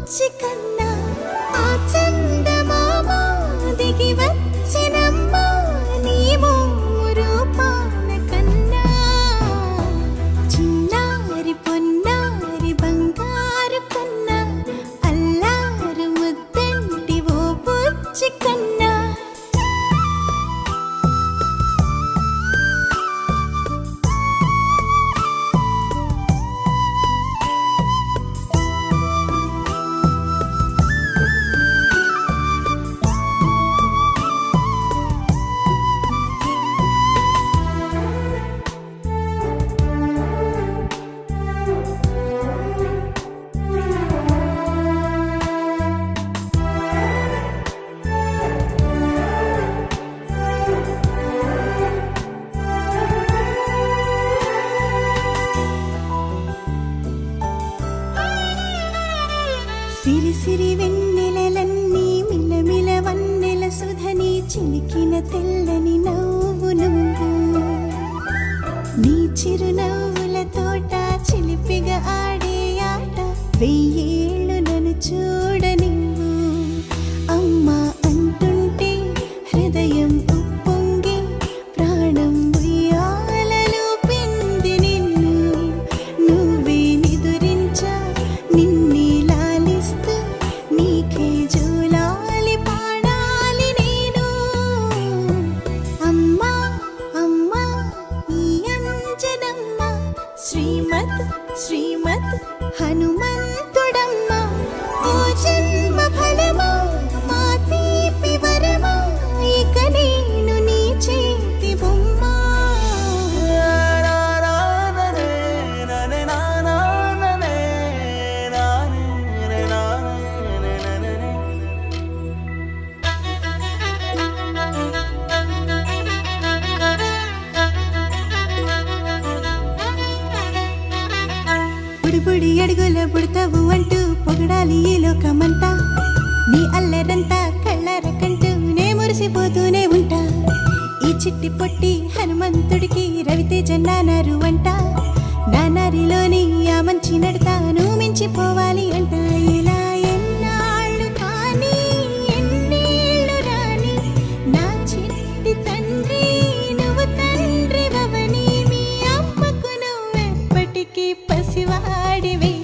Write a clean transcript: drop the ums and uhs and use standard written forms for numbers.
బుచ్చి కన్నా ఆ చందమామ దిగి వచ్చినమ్మా నీ మోము రూపాల కన్నా చిన్నారి పొన్నారి బంగారు కన్నా అల్లారు ముద్దంటి ఓ బుచ్చి కన్నా సిరి సిరి వెన్నెలలన్నీ మిలమిల వన్నెల సుధని చిలికిన తెల్లని నవ్వు నువ్వు నీ చిరునవ్వుల తోట చిలిపిగా ఆడే ఆట వెయ్యేళ్ళు నన్ను చూడనివ్వు అమ్మా అంటుంటే హృదయం ఉప్పొంగి ప్రాణం ఉయ్యాలలో పింది నిన్ను నువ్వే నిదురించా నిన్నే నీకే జోలాలి పాడాలి నేను అమ్మా అమ్మా ఈ అంజనమ్మ శ్రీమత్ శ్రీమత్ హనుమంతుడమ్మ ఓ జన్మ ఫలమా మా తీపి వరమా ఇక నేను నీ చేతి బొమ్మ బుడి అడుగుల బుడతావు అంటూ పొగడాలి ఈ లోకమంతా నీ అల్లరంతా కళ్ళారకంటూ నే మురిసిపోతూనే ఉంటా ఈ చిట్టి పొట్టి హనుమంతుడికి రవితేజ నానారు అంట నానారిలోని ఆ మంచి నడతాను మించిపోవాలి అంట ఇలా ఎన్నాళ్ళు కానీ ఎన్నేళ్ళు రాని నా చిట్టి తండ్రి నువ్వు తండ్రి భవని మీ అమ్మకు నువ్వెప్పటికీ పసివాడివి